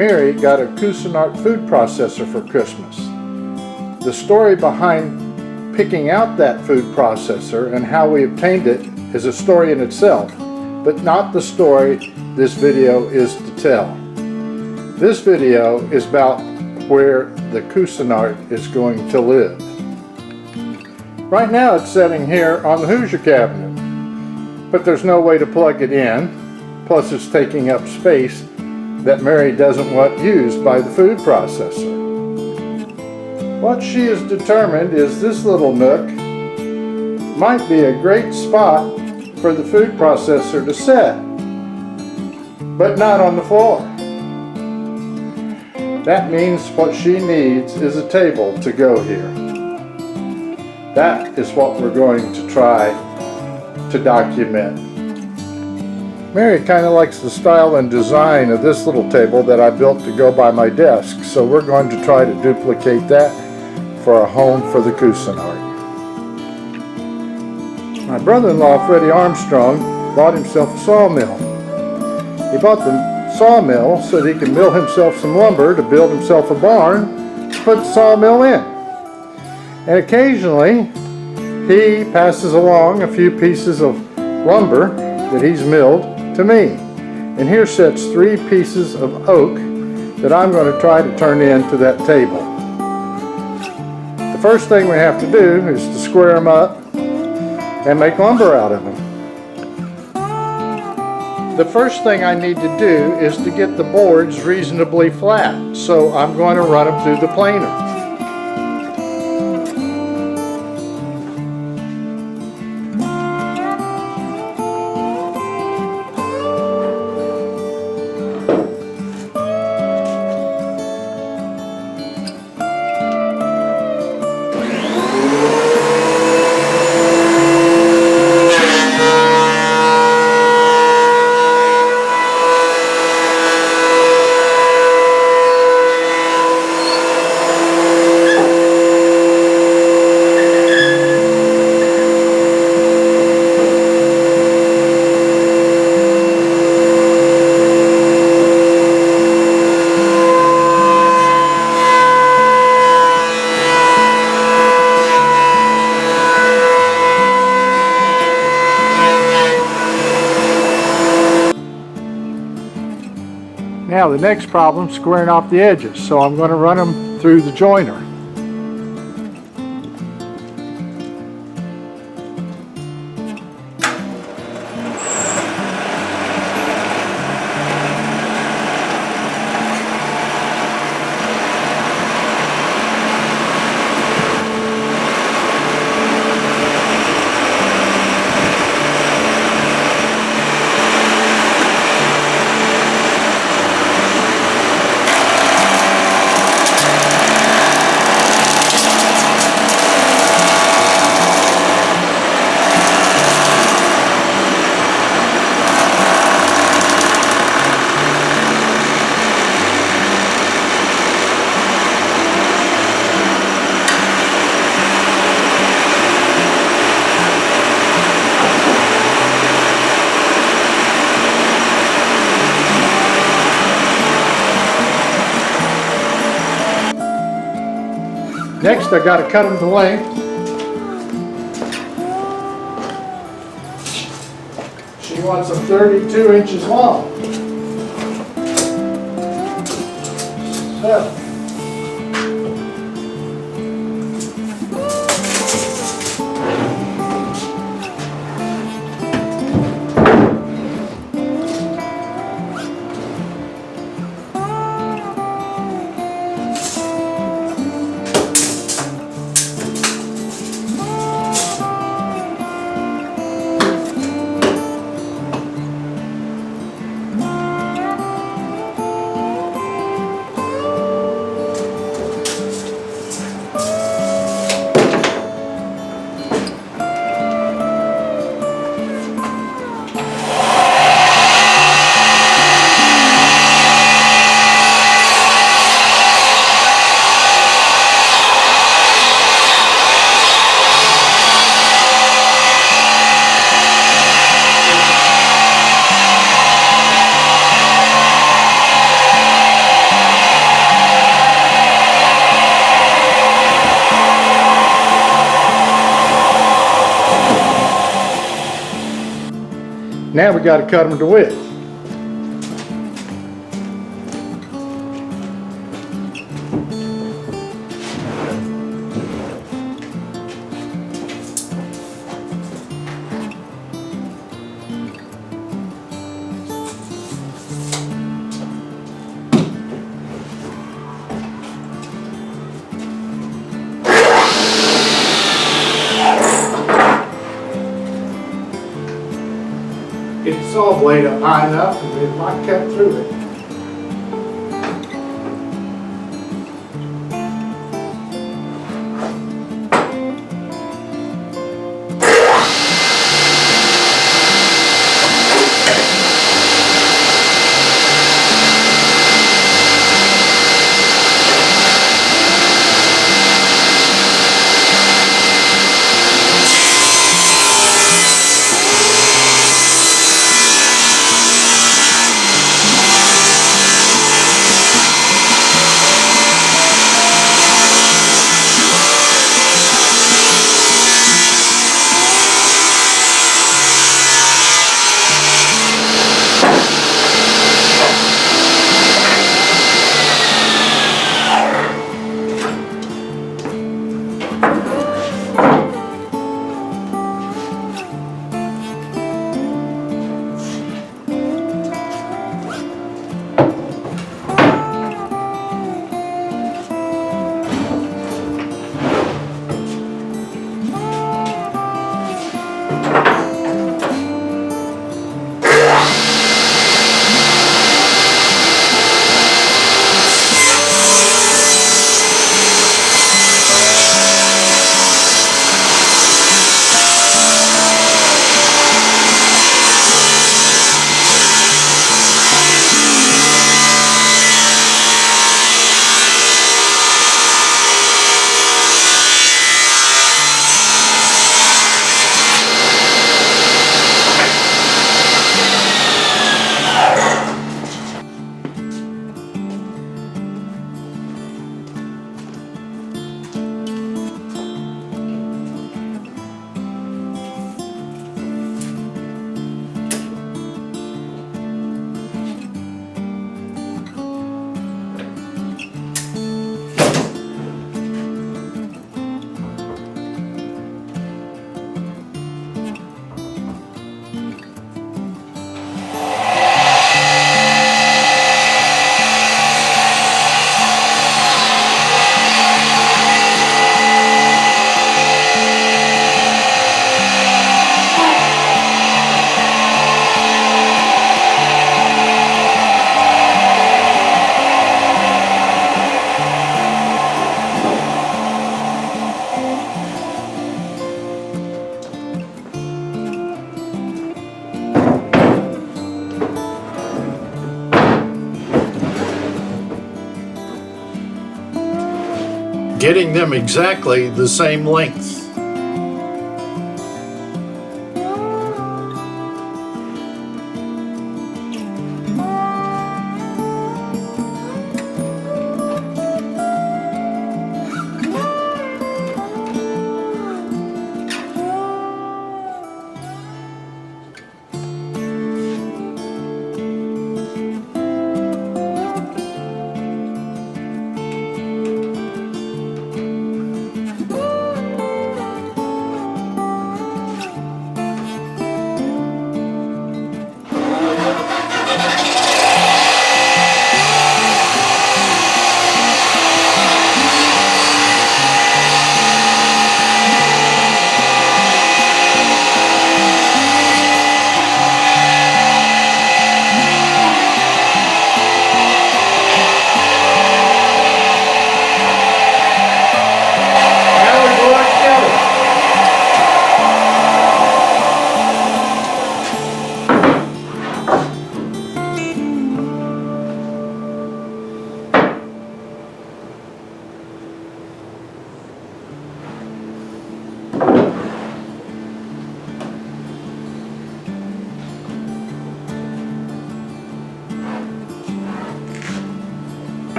Mary got a Cuisinart food processor for Christmas. The story behind picking out that food processor and how we obtained it is a story in itself, but not the story this video is to tell. This video is about where the Cuisinart is going to live. Right now it's sitting here on the Hoosier cabinet, but there's no way to plug it in, plus it's taking up space that Mary doesn't want used by the food processor. What she has determined is this little nook might be a great spot for the food processor to sit, but not on the floor. That means what she needs is a table to go here. That is what we're going to try to document. Mary kind of likes the style and design of this little table that I built to go by my desk, so we're going to try to duplicate that for a home for the Cuisinart. My brother-in-law, Freddie Armstrong, bought himself a sawmill. He bought the sawmill so that he can mill himself some lumber to build himself a barn to put the sawmill in. And occasionally, he passes along a few pieces of lumber that he's milled to me. And here sits 3 pieces of oak that I'm going to try to turn into that table. The first thing we have to do is to square them up and make lumber out of them. The first thing I need to do is to get the boards reasonably flat, so I'm going to run them through the planer. Now the next problem is squaring off the edges, so I'm going to run them through the joiner. Next, I got to cut them to length. She wants them 32 inches long. So, Now we got to cut them to width. Get the saw blade up high enough and it might cut through it. Getting them exactly the same length.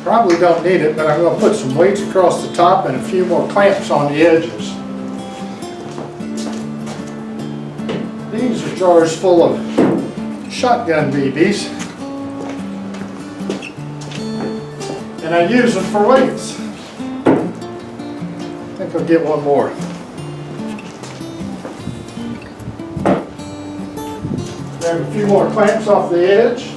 Probably don't need it, but I'm going to put some weights across the top and a few more clamps on the edges. These are jars full of shotgun BBs, and I use them for weights. I think I'll get one more. Grab a few more clamps off the edge.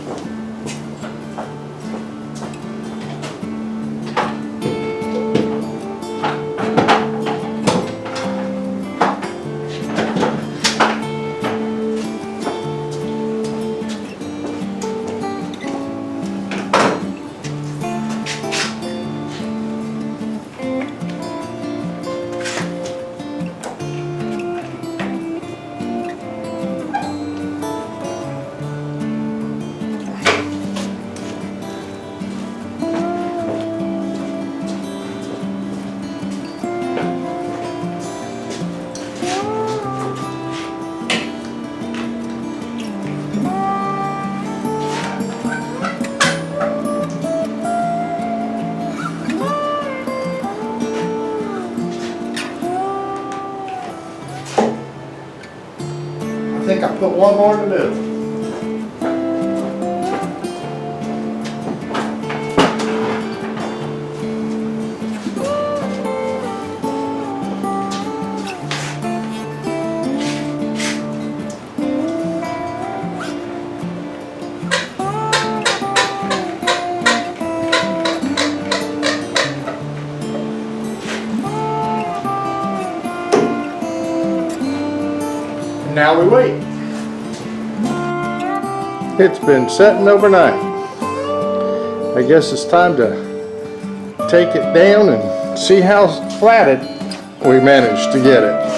I think I put one more in the middle. And now we wait. It's been setting overnight. I guess it's time to take it down and see how flatted we managed to get it.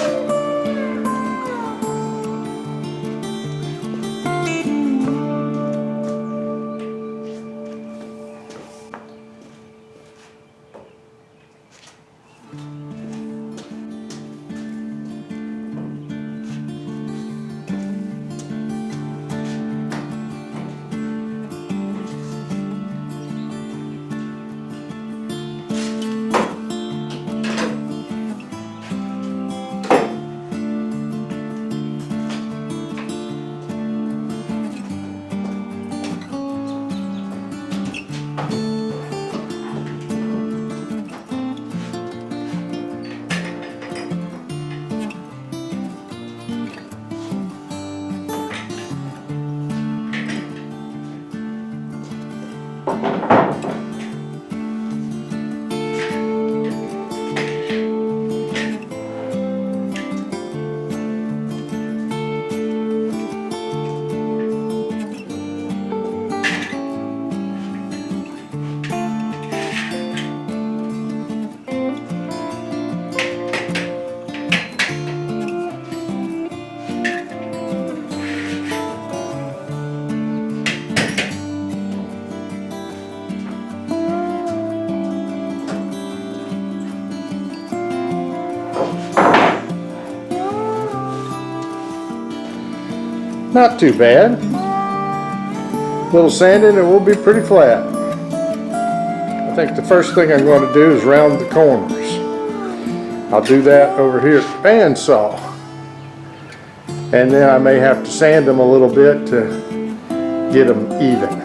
Not too bad. A little sanding and we'll be pretty flat. I think the first thing I'm going to do is round the corners. I'll do that over here at the bandsaw. And then I may have to sand them a little bit to get them even.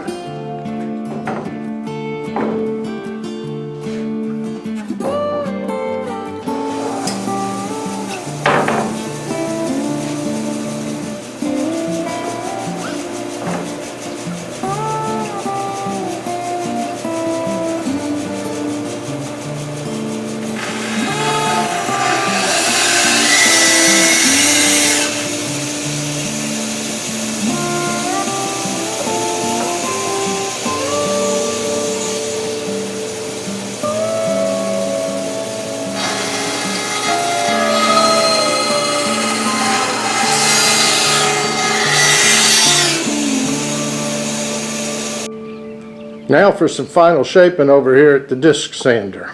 Now for some final shaping over here at the disc sander.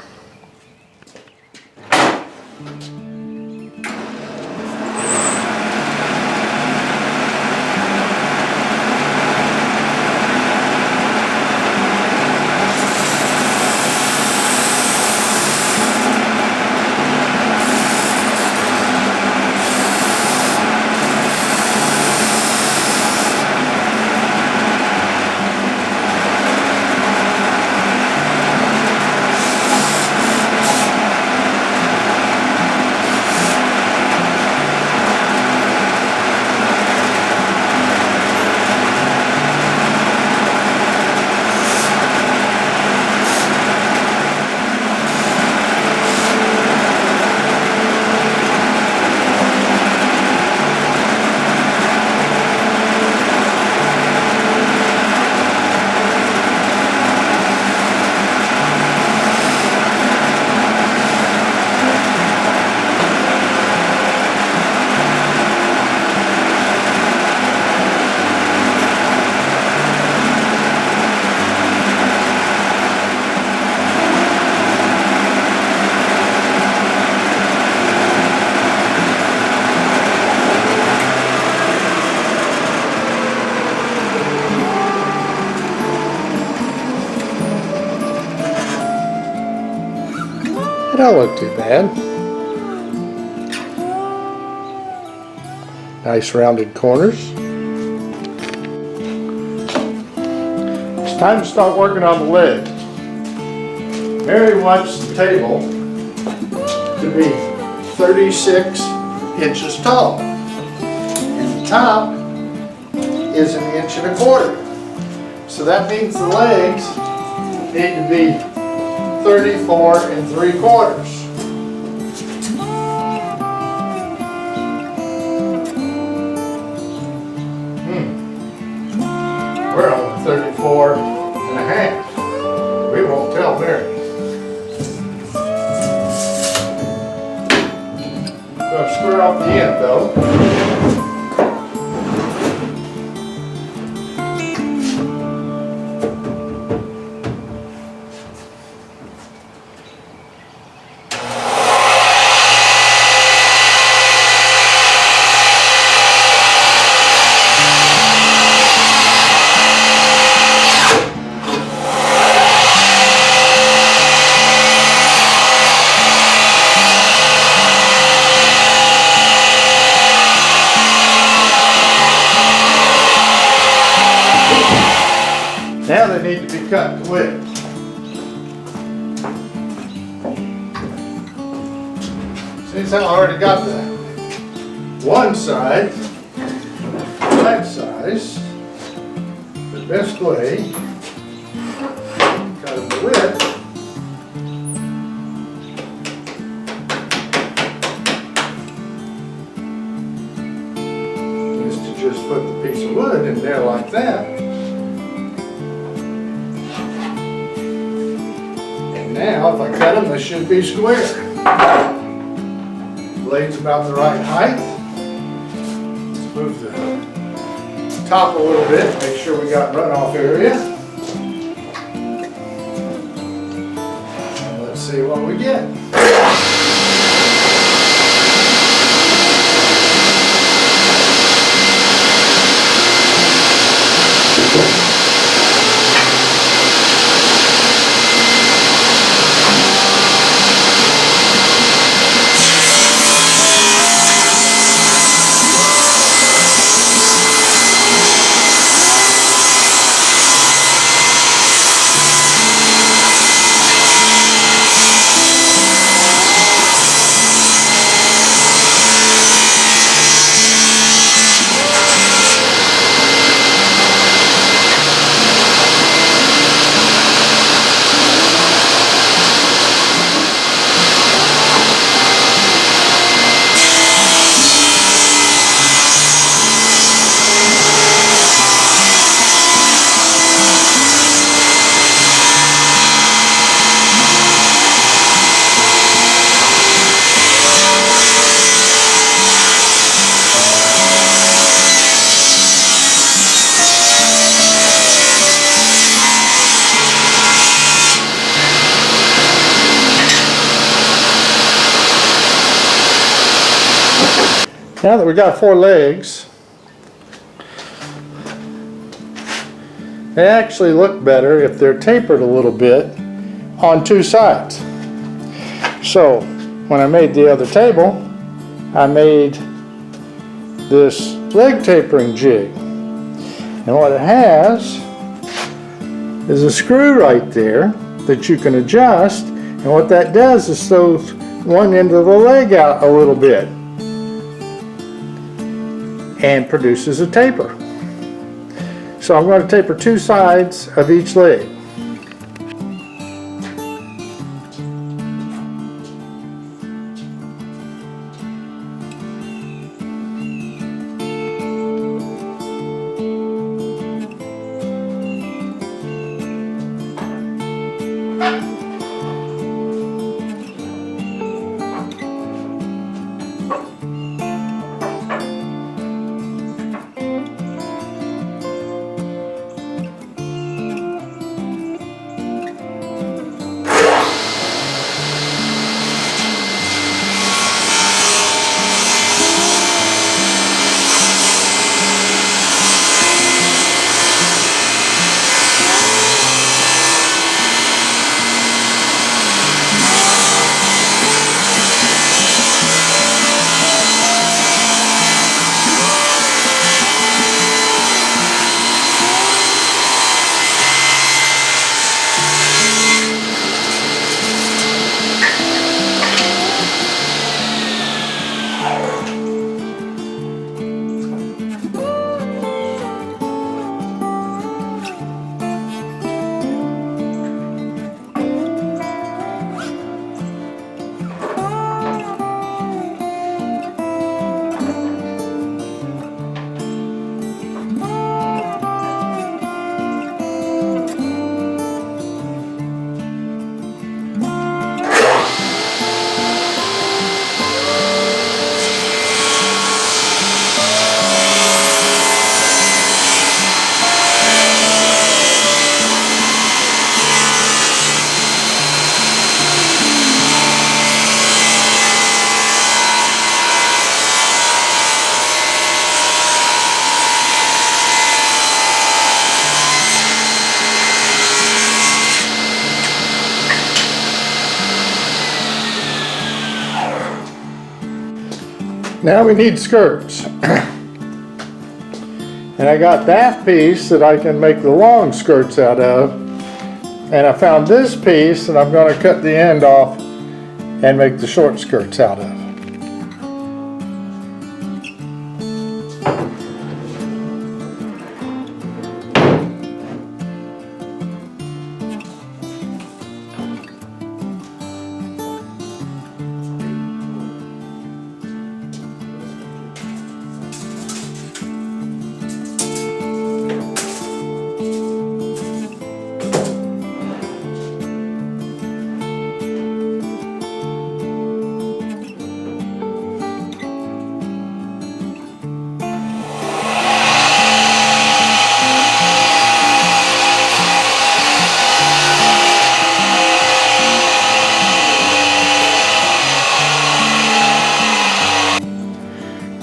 It don't look too bad. Nice rounded corners. It's time to start working on the lid. Mary wants the table to be 36 inches tall. And the top is 1.25 inches. So that means the legs need to be 34 3/4. We're on 34.5. We won't tell Mary. Gonna square off the end though. Now they need to be cut to width. Since I already got the one side, right size, the best way, cut it to width, is to just put the piece of wood in there like that. Now, if I cut them, they should be square. Blade's about the right height. Let's move the top a little bit, make sure we got runoff area. And let's see what we get. Now that we got 4 legs, they actually look better if they're tapered a little bit on 2 sides. So when I made the other table, I made this leg tapering jig. And what it has is a screw right there that you can adjust, and what that does is throws one end of the leg out a little bit and produces a taper. So I'm going to taper 2 sides of each leg. Now we need skirts. And I got that piece that I can make the long skirts out of. And I found this piece that I'm going to cut the end off and make the short skirts out of.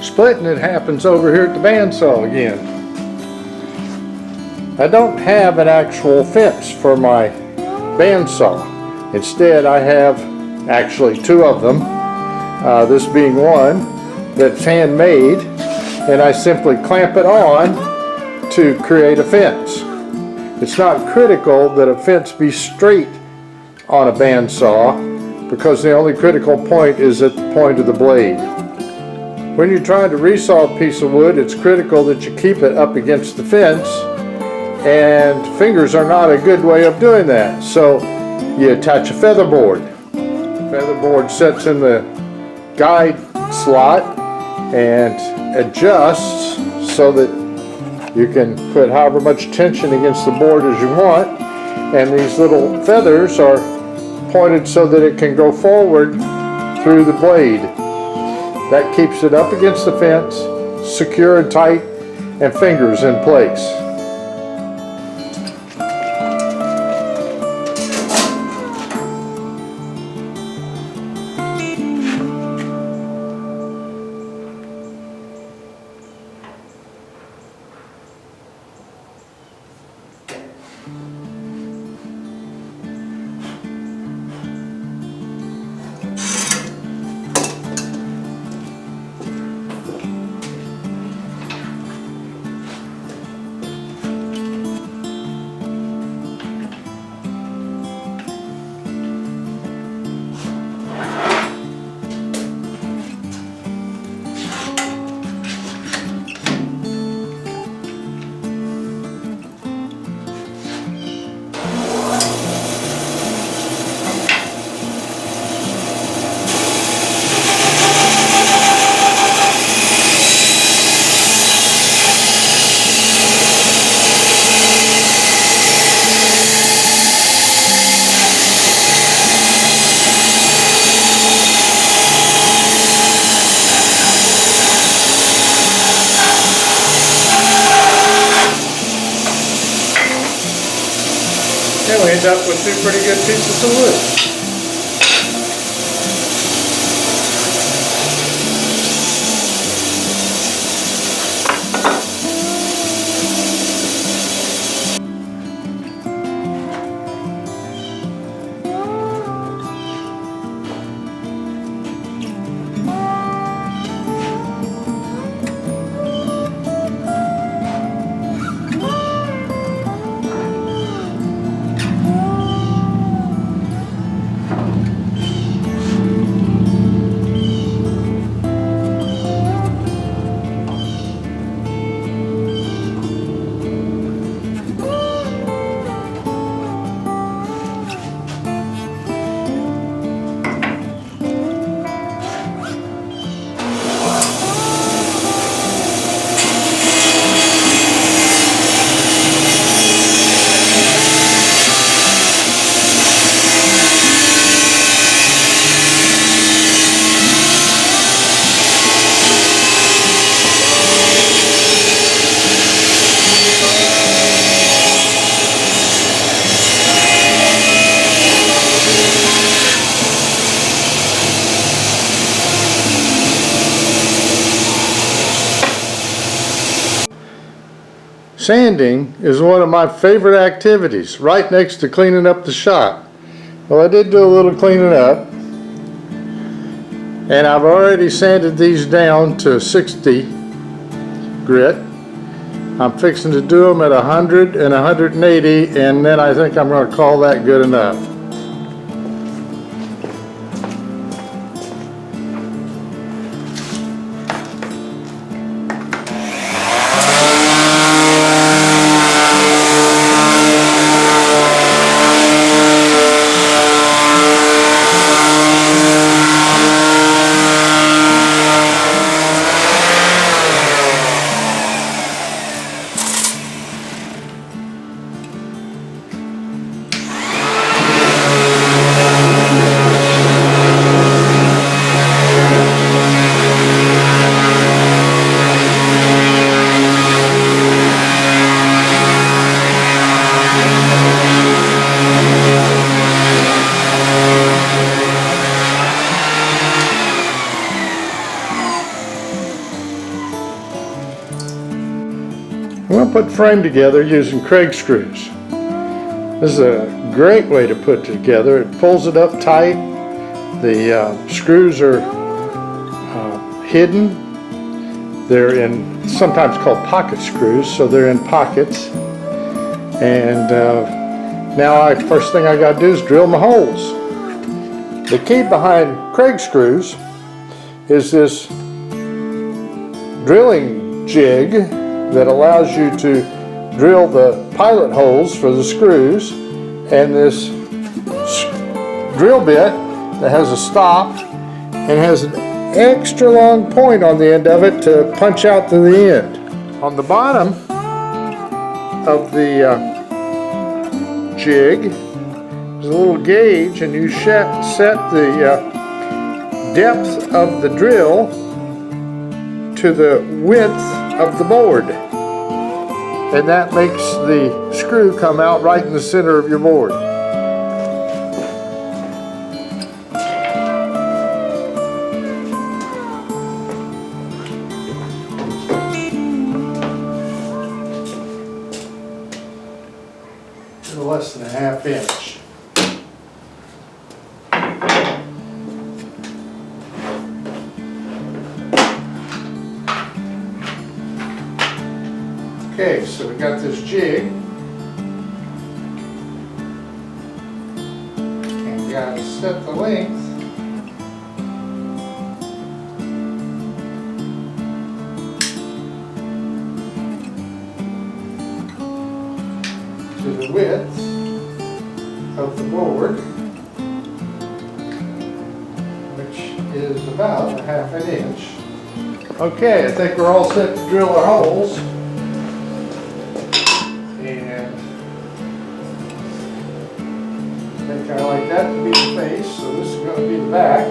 Splitting it happens over here at the bandsaw again. I don't have an actual fence for my bandsaw. Instead, I have actually two of them, this being one that's handmade, and I simply clamp it on to create a fence. It's not critical that a fence be straight on a bandsaw because the only critical point is at the point of the blade. When you're trying to resaw a piece of wood, it's critical that you keep it up against the fence, and fingers are not a good way of doing that. So you attach a feather board. The feather board sits in the guide slot and adjusts so that you can put however much tension against the board as you want, and these little feathers are pointed so that it can go forward through the blade. That keeps it up against the fence, secure and tight, and fingers in place. And we end up with two pretty good pieces of wood. Sanding is one of my favorite activities, right next to cleaning up the shop. Well, I did do a little cleaning up, And I've already sanded these down to 60 grit. I'm fixing to do them at 100 and 180, and then I think I'm going to call that good enough. I'm going to put the frame together using Kreg screws. This is a great way to put it together. It pulls it up tight. The screws are hidden. They're in, sometimes called pocket screws, so they're in pockets. And now first thing I got to do is drill my holes. The key behind Kreg screws is this drilling jig that allows you to drill the pilot holes for the screws, and this drill bit that has a stop and has an extra long point on the end of it to punch out to the end. On the bottom of the jig is a little gauge, and you set the depth of the drill to the width of the board, and that makes the screw come out right in the center of your board. Less than a ½ inch. Okay, so we got this jig, and we got to set the length to the width of the board, which is about a ½ inch. Okay, I think we're all set to drill our holes. And I think I like that to be the face, so this is going to be the back.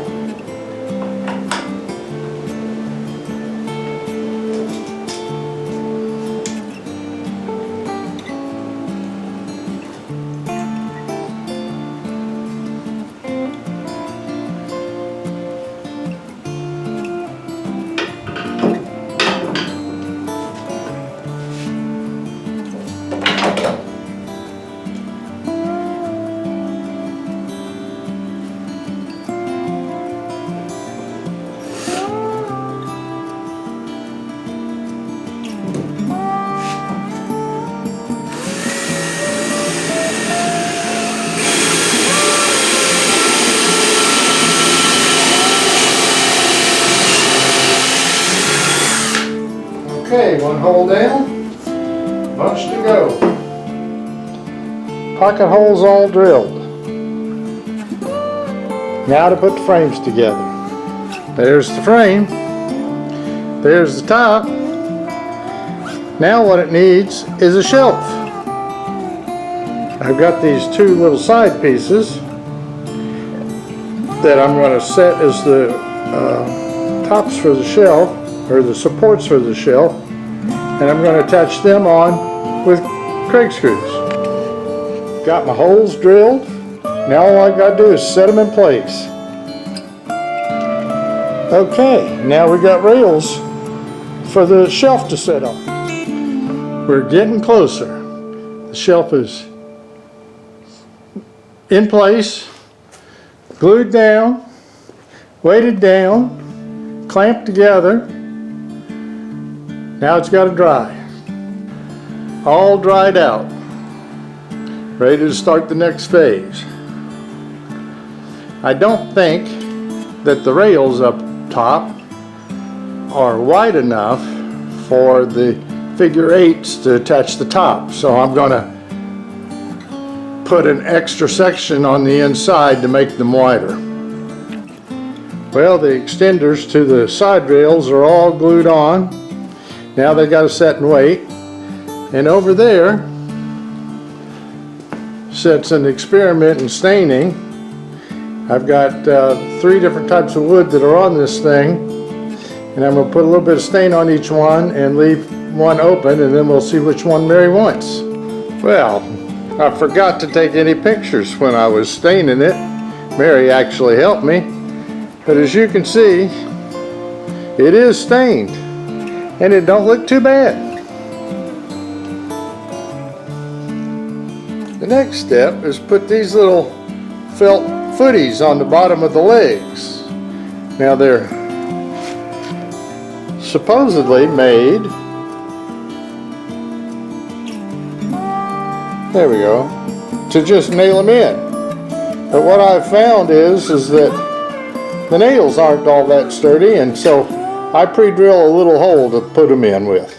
Okay, one hole down, bunch to go. Pocket holes all drilled. Now to put the frames together. There's the frame. There's the top. Now what it needs is a shelf. I've got these two little side pieces that I'm going to set as the tops for the shelf, or the supports for the shelf, and I'm going to attach them on with Kreg screws. Got my holes drilled. Now all I've got to do is set them in place. Okay, now we got rails for the shelf to set on. We're getting closer. The shelf is in place, glued down. weighted down, clamped together. Now it's got to dry. All dried out. Ready to start the next phase. I don't think that the rails up top are wide enough for the figure eights to attach the top. So I'm going to put an extra section on the inside to make them wider. Well, the extenders to the side rails are all glued on. Now they got to set and wait. And over there sits an experiment in staining. I've got 3 different types of wood that are on this thing, and I'm going to put a little bit of stain on each one and leave one open, and then we'll see which one Mary wants. Well, I forgot to take any pictures when I was staining it. Mary actually helped me, but as you can see, it is stained, and it don't look too bad. The next step is put these little felt footies on the bottom of the legs. Now they're supposedly made, there we go, to just nail them in. But what I've found is that the nails aren't all that sturdy, and so I pre-drill a little hole to put them in with.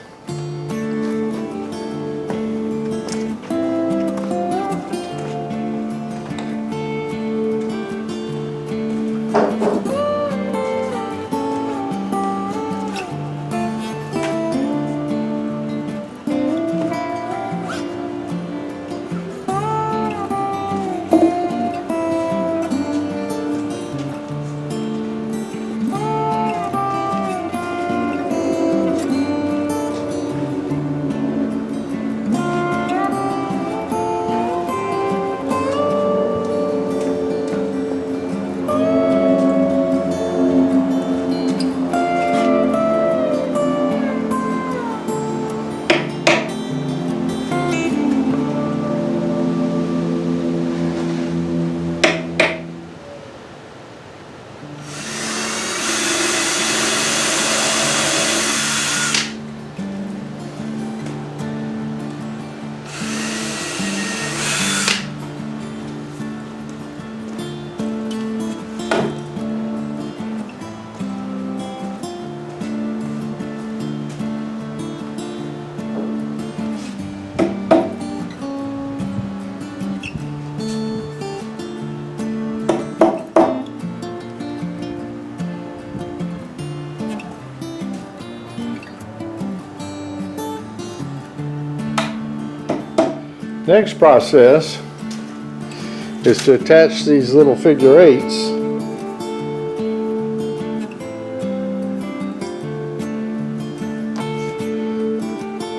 Next process is to attach these little figure eights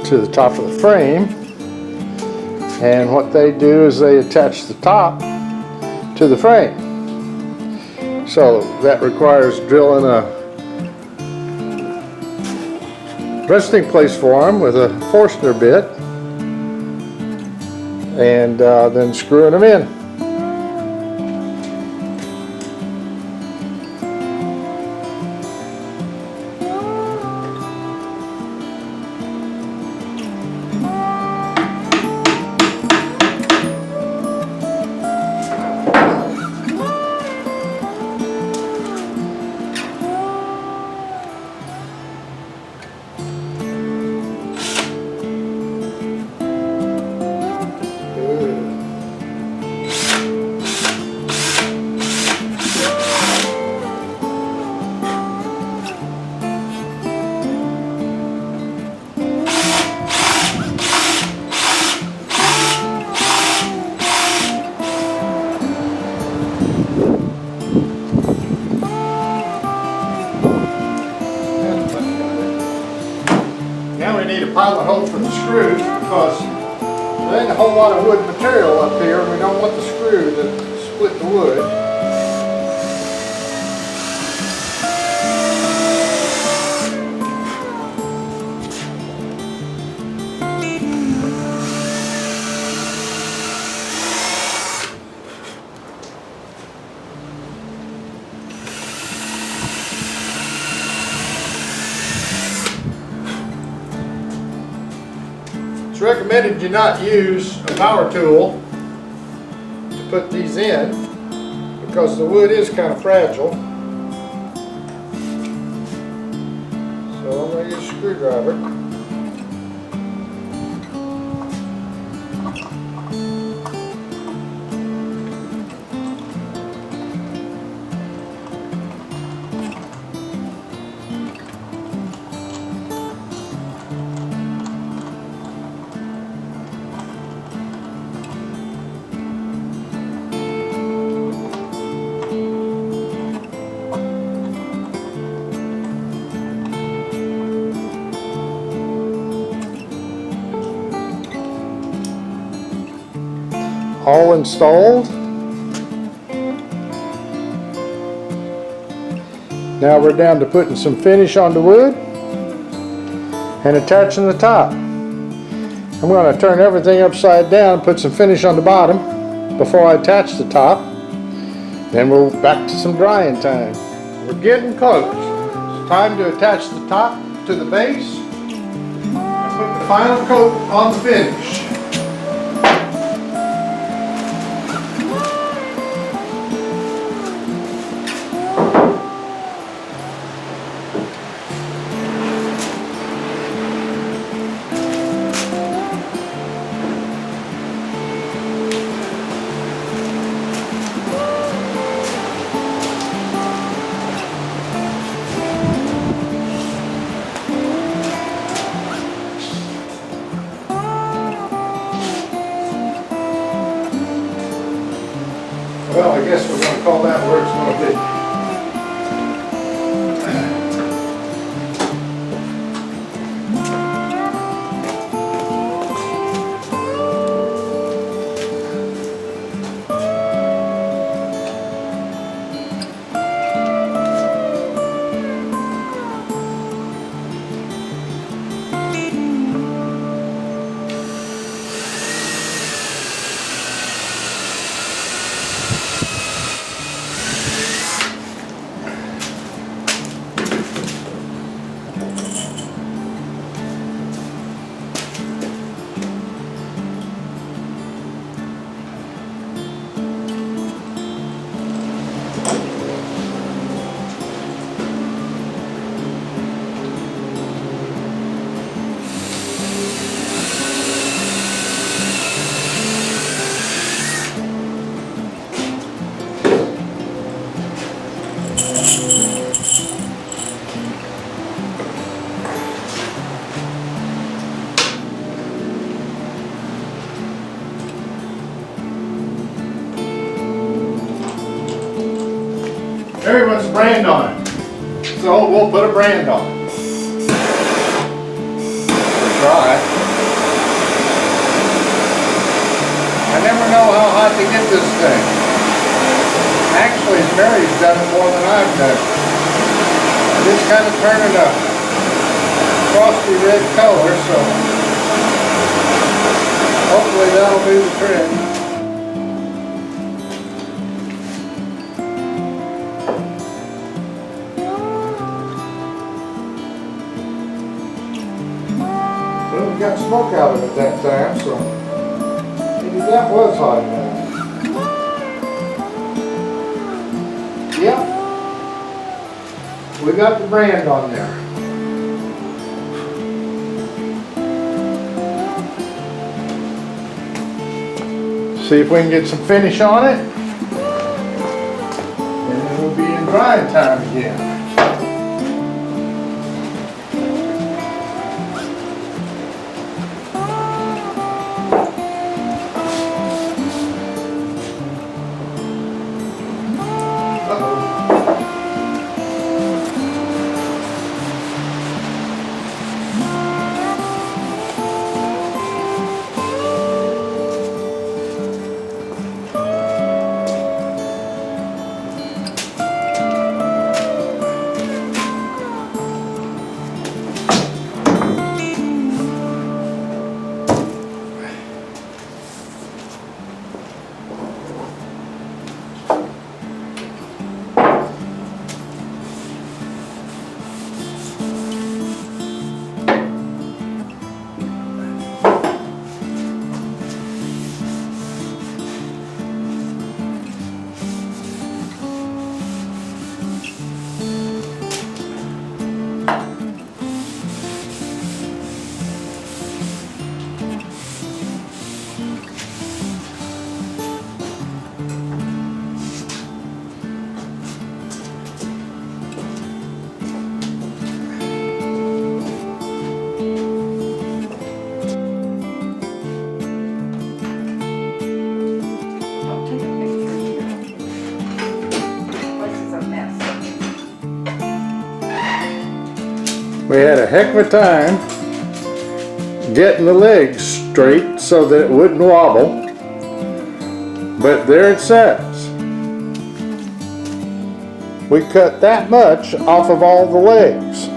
to the top of the frame, and what they do is they attach the top to the frame. So that requires drilling a resting place for them with a Forstner bit, and then screwing them in. Now we need a pilot hole for the screws, because there ain't a whole lot of wood material up here, and we don't want the screw to split the wood. It's recommended you not use a power tool to put these in because the wood is kind of fragile. So I'm going to use a screwdriver. All installed. Now we're down to putting some finish on the wood and attaching the top. I'm going to turn everything upside down, put some finish on the bottom before I attach the top. Then we're back to some drying time. We're getting close. It's time to attach the top to the base and put the final coat on the finish. Well, I guess we're going to call that where it's going to be. Everyone's brand on it, so we'll put a brand on it. We'll try. I never know how hot to get this thing. Actually, Mary's done it more than I've done. It's kind of turning a frosty red color, so hopefully that'll do the trick. Well, we got smoke out of it that time, so maybe that was hot enough. Yep. We got the brand on there. See if we can get some finish on it. And then we'll be in drying time again. We had a heck of a time getting the legs straight so that it wouldn't wobble. But there it sits. We cut that much off of all the legs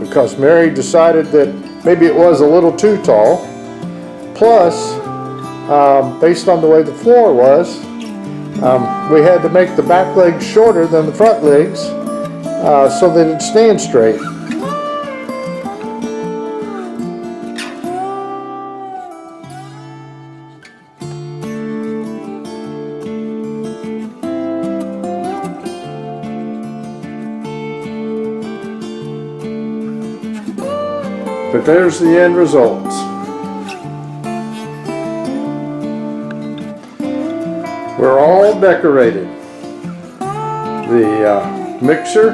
because Mary decided that maybe it was a little too tall. Plus, based on the way the floor was, we had to make the back legs shorter than the front legs so that it'd stand straight. But there's the end results. We're all decorated. The mixer,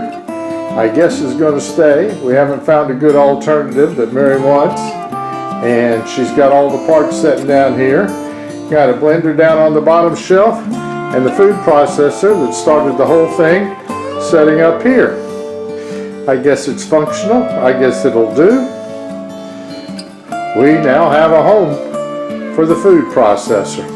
I guess, is going to stay. We haven't found a good alternative that Mary wants. And she's got all the parts sitting down here. Got a blender down on the bottom shelf and the food processor that started the whole thing setting up here. I guess it's functional. I guess it'll do. We now have a home for the food processor.